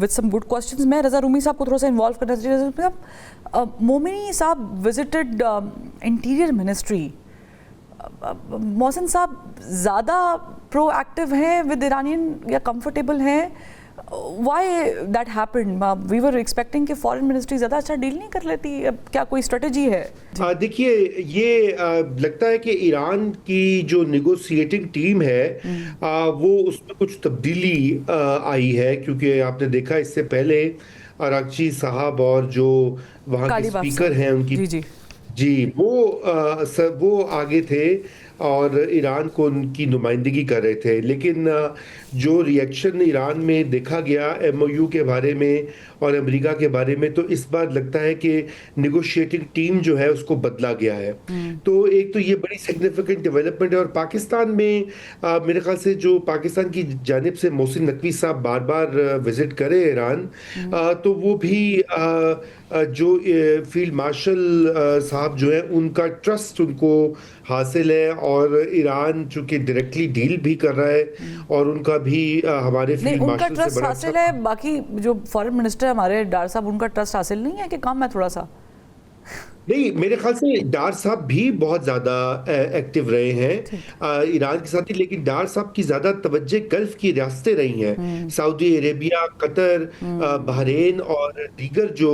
with some good questions. मैं रज़ा रूमी साहब को थोड़ा सा इन्वॉल्व करना चाहिए. मोमिनी साहब visited इंटीरियर मिनिस्ट्री. मोहसिन साहब ज़्यादा प्रोएक्टिव हैं विद इरानियन या कंफर्टेबल हैं? Why that happened? We were expecting कि फॉरेन मिनिस्ट्री ज़्यादा अच्छा डील नहीं कर लेती. क्या कोई स्ट्रेटजी है? देखिए, ये लगता है कि ईरान की जो नेगोशिएटिंग टीम है वो उसमें कुछ तब्दीली आई है, क्योंकि आपने देखा इससे पहले अरागची साहब और जो वहाँ के स्पीकर हैं उनकी जी वो आगे थे और ईरान को उनकी नुमाइंदगी कर रहे थे. लेकिन जो रिएक्शन ईरान में देखा गया MOU के बारे में और अमेरिका के बारे में, तो इस बार लगता है कि नेगोशिएटिंग टीम जो है उसको बदला गया है. तो एक तो ये बड़ी सिग्निफिकेंट डेवलपमेंट है. और पाकिस्तान में मेरे ख्याल से जो पाकिस्तान की जानिब से मोहसिन नकवी साहब बार बार विजिट करे ईरान, तो वो भी जो फील्ड मार्शल साहब जो है उनका ट्रस्ट उनको हासिल है. और ईरान चूंकि डायरेक्टली डील भी कर रहा है और उनका भी हमारे फील्ड मार्शल से बड़ा हासिल है. बाकी जो फॉरेन मिनिस्टर हमारे डार साहब, उनका ट्रस्ट हासिल नहीं है कि कम है थोड़ा सा? नहीं, मेरे ख्याल से डार साहब भी बहुत ज़्यादा एक्टिव रहे हैं ईरान के साथ ही. लेकिन डार साहब की ज़्यादा तवज्जो गल्फ की रियासतें रही हैं, सऊदी अरेबिया, कतर, बहरीन और दीगर जो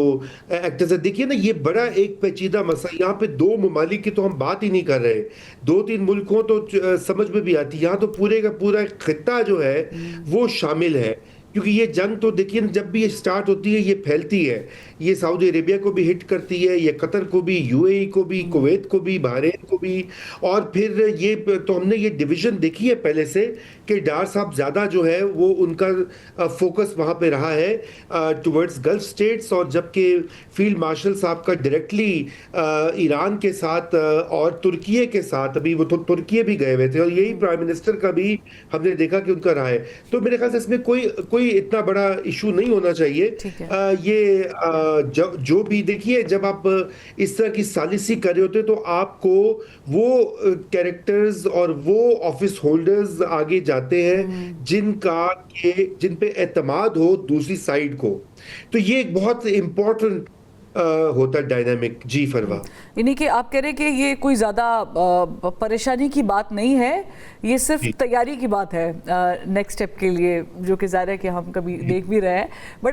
एक्टर्स हैं. देखिए ना, ये बड़ा एक पेचीदा मसला. यहाँ पे 2 ममालिक की तो हम बात ही नहीं कर रहे, 2-3 मुल्क हो तो समझ में भी आती. यहाँ तो पूरे का पूरा खित्ता जो है वो शामिल है. क्योंकि ये जंग तो देखिए जब भी ये स्टार्ट होती है ये फैलती है. ये सऊदी अरेबिया को भी हिट करती है, ये कतर को भी, UAE को भी, कुवैत को भी, बहरीन को भी. और फिर ये तो हमने ये डिवीजन देखी है पहले से कि डार साहब ज़्यादा जो है वो उनका फोकस वहाँ पे रहा है टुवर्ड्स गल्फ स्टेट्स. और जबकि फील्ड मार्शल साहब का डायरेक्टली ईरान के साथ और तुर्की के साथ, अभी वो तो तुर्की भी गए हुए थे, और यही प्राइम मिनिस्टर का भी हमने देखा कि उनका रहा है. तो मेरे ख्याल से इसमें कोई इतना बड़ा इशू नहीं होना चाहिए. ये जो भी देखिए, जब आप इस तरह की सालिसी कर रहे होते तो आपको वो कैरेक्टर्स और वो ऑफिस होल्डर्स आगे जाते हैं जिन पे एतमाद हो दूसरी साइड को. तो ये एक बहुत इंपॉर्टेंट होता है डायनामिक. जी फरवा, यानी कि आप कह रहे हैं कि ये कोई ज़्यादा परेशानी की बात नहीं है, ये सिर्फ तैयारी की बात है नेक्स्ट स्टेप के लिए, जो कि ज़ाहिर है कि हम कभी देख भी रहे हैं. बट